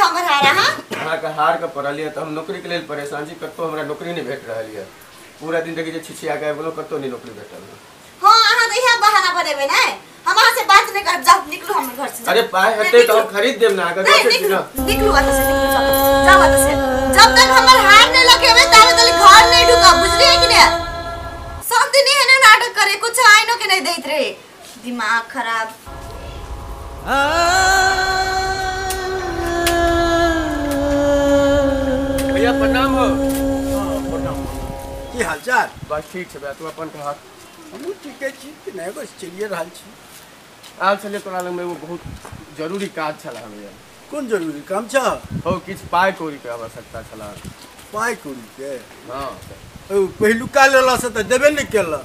हमर हारा हां अहाँ के हार के पड़लिए त हम नौकरी के लेल परेशान छी कतो हमरा नौकरी नहीं भेट रहल है पूरा दिन देखि जे छिछिया के बोलो कतो नहीं नौकरी भेटल हां अहाँ त यहां बहाना बनेबे नै हमरा से बात नहीं कर जाओ निकलो हमर घर से अरे पाए हते तो हम खरीद देब ना अगर निकलो आता से जाओ आता से जब तक हमर हार नहीं लगेबे तब तक घर नहीं ढुका बुझलिए कि नहीं सब दिन एहने नाटक करे कुछ आइनो के नहीं देत रहे दिमाग खराब भैया प्रणाम हो प्रणाम की हालचाल बस ठीक है तू अपन कहा हम ठीक है छी कि नहीं बस चलिए रहल छी आज चलिए तोरा लग में वो बहुत जरूरी काज छला भैया कौन जरूरी काम छ हो किछ पाई कौड़ी के आवश्यकता छला पाई कौड़ी के हां ओ पहिलुका लेला से त देबे नहीं केला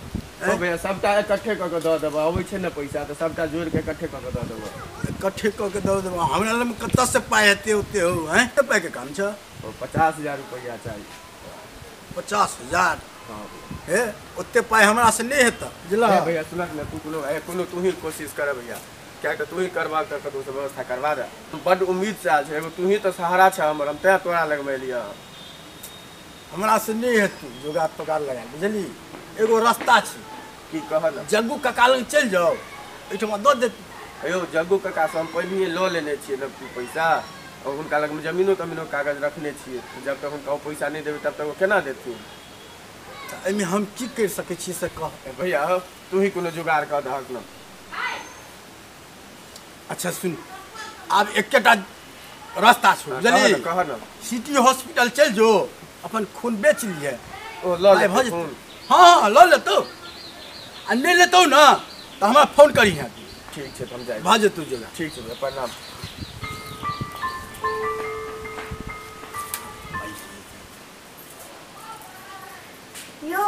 ओ भैया सबटा इकट्ठे क के द देबो आबै छै न पैसा त सबटा जोड़ के इकट्ठे क के द देबो इकट्ठे क के द देबो हमरा लग में कत्ता से पाई हेते ओते हो हैं त पाई के काम छ ओ 50,000 रुपया चाहिए 50,000 हां हे ओते पाई हमरा से नहीं हेता जिला भैया सुन न तू कोनो तू ही कोशिश कर भैया क्या कि तू ही करवा कर तू सब व्यवस्था करवा दे बड उम्मीद से आल छै तू ही तो सहारा छ हमर हम ते तोरा लग में लिया हमरा से नहीं हेतु जोगाड़ तोगाड़ लगा बुझली एगो रास्ता छै की कहल जग्गू काका लग चल जाओ एठमा द दे अयो जग्गू काका से हम पहले लो लेने छिए न पैसा और उनका लग में जमीनो कागज रखने छिए जब तक उनका पैसा नहीं देबे तब तक वो केना देथु एमे हम की कर सके छी से कह भैया तू ही कोनो जुगाड़ कर दहक न अच्छा सुन अब एकटा रास्ता छो जल्दी कह न सिटी हॉस्पिटल चल जो अपन खून बेच लिए ओ ल ले फोन हां ल ले तो आ नहीं लेतो ना तो हमरा फोन करी है ठीक छै हम जाय भाजे तू जगह ठीक छै प्रणाम यो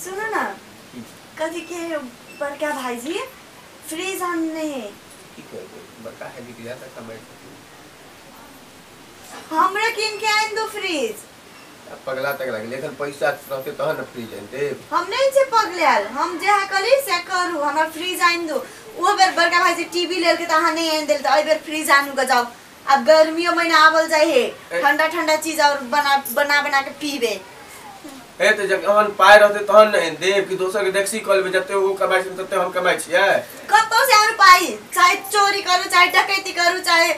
सुनो ना कथी के बड़का भाईजी फ्रीज आनने की करबो बड़का है निकलिया त समय हमरा किन के आइन दो फ्रीज पगला तक लगे लेकिन पैसा रहते तहन न फ्रीज आनते हम नहीं छे पगलाल हम जेहा कली से करू हमरा फ्रीज आइन दो ओ बेर बड़का भाईजी टीवी लेल के त अहाँ नहीं आइन देल त ए बेर फ्रीज आनु के जाओ अब गर्मियों महीना आवल जाय है ठंडा ठंडा चीज और बना के पीबे ए त जब हमन पाए रहते तहन न देव कि दोसर के देखसी कॉल में जते वो कमाई छै तते हम कमाई छियै कतो से हम पाई चाहे चोरी करू चाहे डकैती करू चाहे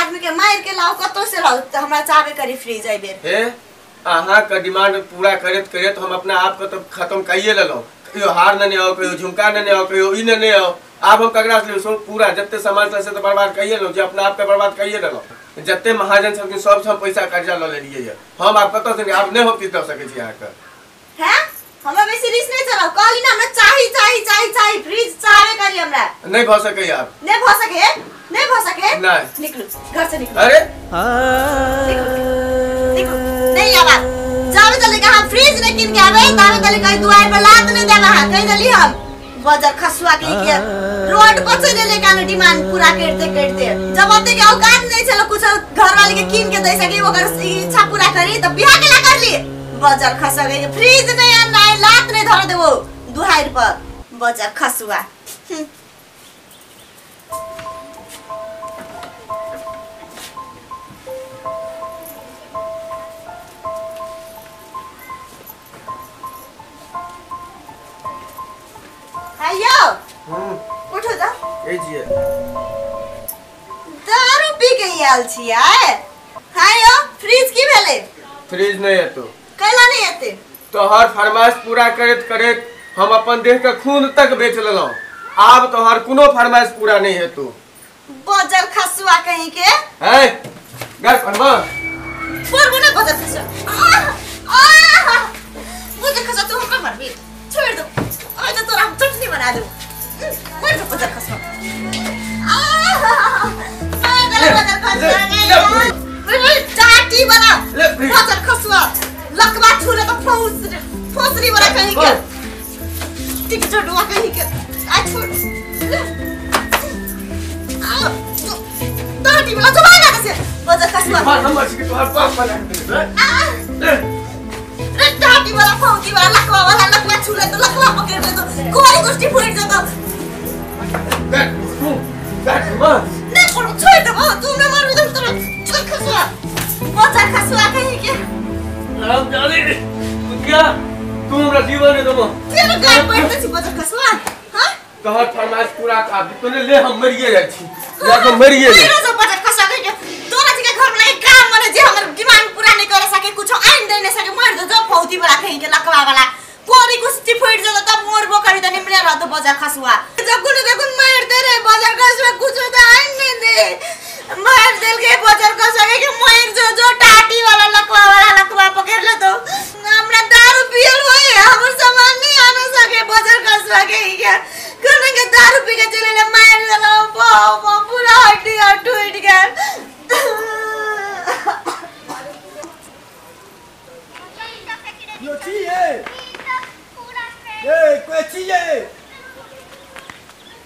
आदमी के मार के लाओ कतो से लाओ त हमरा चाहबे करी फ्रीज आई बेर हे अहाँ का डिमांड पूरा करत करत हम अपना आप को तो खत्म कइए लेलो कहियो हार न आओ कहियो झुमका न आओ कहियो ई न आओ आप हम कगरा से सो पूरा जत्ते समाज से तो बर्बाद कइए लो जे अपना आप के बर्बाद कइए लेलो जत्ते महाजन सब के सब से हम पैसा कर्जा ल ले लिए हम आप कतो से आप नहीं होती तो सके छी आके हैं हमरा बेसी रिस्क नहीं चलाओ कहली ना हमरा चाहिए फ्रीज चाहे करी हमरा नहीं भ सके यार नहीं भ सके नहीं निकलो घर से निकलो अरे निकलो नहीं आवा जावे चले के हम फ्रीज नहीं किन के आवे तावे चले कहीं दुआर पर लात नहीं देवा हां कहीं दली हम बाजार खसुआ के रोड पर से ले के डिमांड पूरा करते जब आते के औकात नहीं चलो कुछ घर वाले के किन के दे सके ओकर इच्छा पूरा करी तो बियाह के ला कर ली बाजार खसुआ के फ्रीज नहीं आना है लात नहीं धर देबो दुहार पर बाजार खसुआ आयो उठो त ए जी दारू पी के आयल छियै हायो फ्रीज की भेले फ्रीज नहीं है तो कैला नहीं आते तो हर फरमाइश पूरा करत करत हम अपन देह के खून तक बेच लेलो आब तो हर कोनो फरमाइश पूरा नहीं है तो बाजार खसुआ कहीं के है गस फरमा पर मुने बाजार खसुआ बाजार खसुआ तू हमका मारबी छोड़ दो आज तो तोरा हम चटनी बना दूं मार दो बाजार खसुआ बाजार खसुआ चाटी बना बाजार खसुआ लकवा छूले तो फौसरी बना कहीं के टिक चढ़वा कहीं के आ छोड़ तो टी वाला तो भागा कैसे बाजार खसुआ हम अच्छी के तोहर पाप बना दे रे टाटी वाला फौजी वाला लकवा छूले तो लकवा पकड़ ले तो कोई गोष्टी फूट जाता गट मार नहीं पड़ो छोड़ दो तू न मार इधर तरफ बजर खसुआ कहीं के अब जाने क्या तू हमरा जीवन दे दो तेरे गाय पड़ते छी बजर खसुआ हां कहत फरमाइश पूरा कर तूने ले हम मरिए जाय छी या तो मरिए जाय तेरे से बजर खसुआ कहीं के तोरा जी के घर में लगे काम मने जे हमर डिमांड पूरा नहीं कर सके कुछ आइन दे नहीं सके मर दो जो फौती वाला कहीं के लकवा वाला कोरी कुछ फुट जलो तब मोरबो करी त निमले रह तो बजर खसुआ जब गुने देखुन मार दे रे बजर खसुआ कुछ तो आइन नहीं दे मार दिल के बजर खसुआ के मर जो टाटी वाला लकवा पकड़ ले तो हमरा दारू पियल होई हमर सामान नहीं आने सके बजर खसुआ के क्या करने के दारू पी के चले ले मार देलो बा पूरा हड्डी टूट गया यो चाहिए ए कोई चाहिए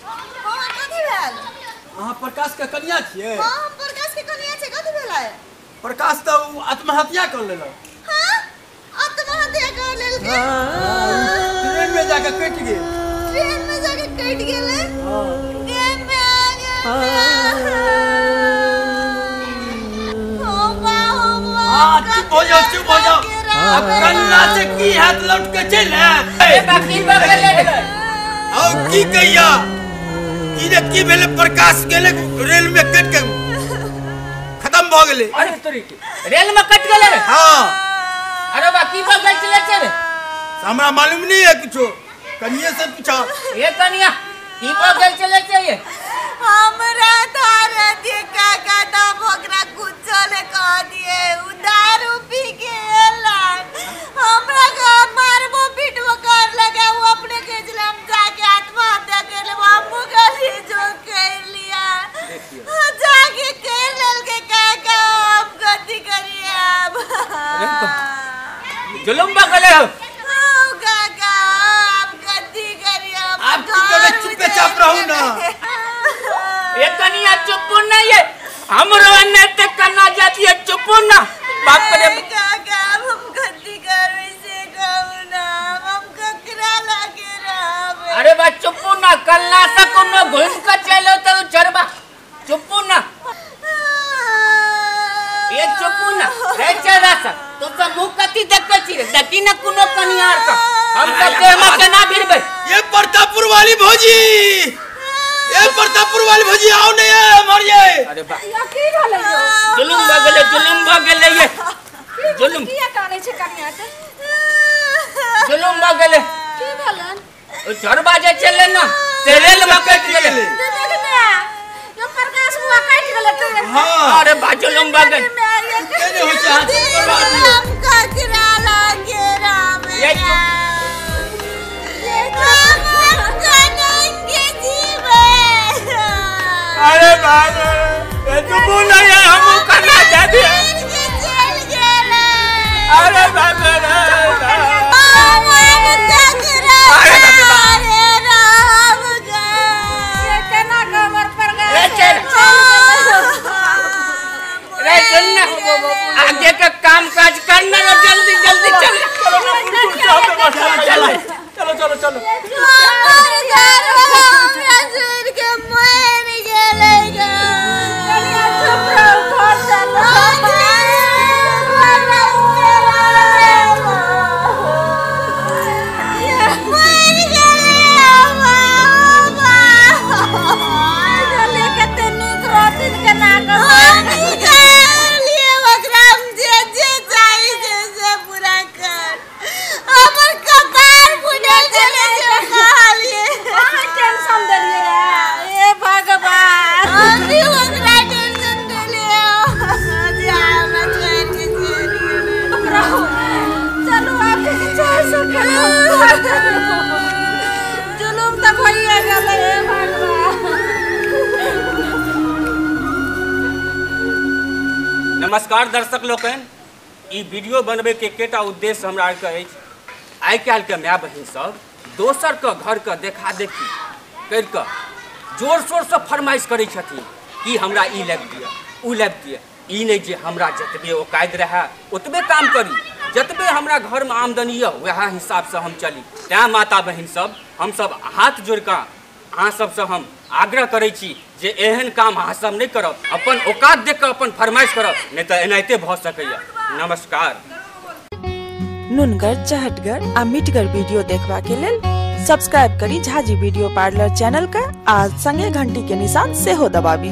हां कथि भेल अहाँ प्रकाश के कन्या छियै हां प्रकाश के कन्या छै कथि भेल है प्रकाश तो आत्महत्या कर लेला हां आत्महत्या कर लेलकै ट्रेन में जाके कट गेल ट्रेन में जाके कट गेल हां ट्रेन में आ गया चुप हो जाओ अब कन्या से की हाथ लौट के चले ए वकील बगले और की कहिया की रे की भेले प्रकाश गेले रेल में कट के खत्म भ गेले अरे तोरी रेल में कट गेले हां अरे वकील बगल चले चले हमरा मालूम नहीं है कुछ कन्या से पूछो ये कन्या की बगल चले चाहिए हमरा तारा देखा काटा भोकरा कुचले कह दिए दारू पी के एलन हमरा का मारबो पीटबो कर लगा वो अपने के जलम जाके आत्महत्या कर ले हमू गली जो कर लिया जाके कर लेल के का हम गति करिए अब जुलुम बगले हो काका हम गति करिए आप की करे चुपचाप रहो ना ये कन्या चुप नहीं है हमरो अन्य करना जाती है चुप ना बाप रे काका हम गति करे से कहू ना हम ककरा लागे रहबे अरे बा चुप ना कल्ला से कोनो घूम के चलो तो चरबा चुप ना ये चुप ना रे चरा सा तो मुंह कति देख के छी देखी ना कोनो कन्यार का हम सब के में केना भिरबे ये प्रतापपुर वाली भौजी ये प्रतापपुर वाली भौजी आओ नहीं है मर जाए अरे बा या की भेलै यो जुलुम भगले ये जुलुम किया काने छै कन्या के जुलुम भगले की भेलन ओ चरबा जे चले ना से रेल में कट गेले देखने यो प्रकाश बुआ कट गेले ट्रेन हां अरे बा जुलुम भगल केने हो छै हाथ करवा दियो हम ककरा लागे रहबे ये अरे बाबा ये तो बोला है हम करना चाहते हैं अरे बाबा केना खबर पर रे चल रे चल आगे का काम काज करना ना जल्दी जल्दी चल चलो चलो चलो जुलुम तो भइए गेलै हे भगवान नमस्कार दर्शक लोकन ई वीडियो बनबे के केटा उद्देश्य हमरा आर के आइ काल्हि के माय बहिन सब दोसर के घर के देखा देखी कर के जोर शोर से फरमाइश करै छथिन कि हमरा ई लाइब दिअ उ लाइब दिअ ई नहीं जे हमरा जतबे औकात रहे ओतबे काम करी जतबे हमरा घर में आमदनी है वह हिसाब से हम चली तैं माता बहन सब हम सब हाथ जोड़ के अहाँ सब से हम आग्रह करै छी जे एहन काम अहाँ सब नहीं करब, अपन औकात देख के अपन फरमाइश करब, नहीं तो एनाहिते भ सकैया। नमस्कार। नुनगर, चहटगर आ मिटगर वीडियो देखबा के लेल सब्सक्राइब करी झाजी वीडियो पार्लर चैनल का आ संगे घंटी के निशान सेहो दबाबी।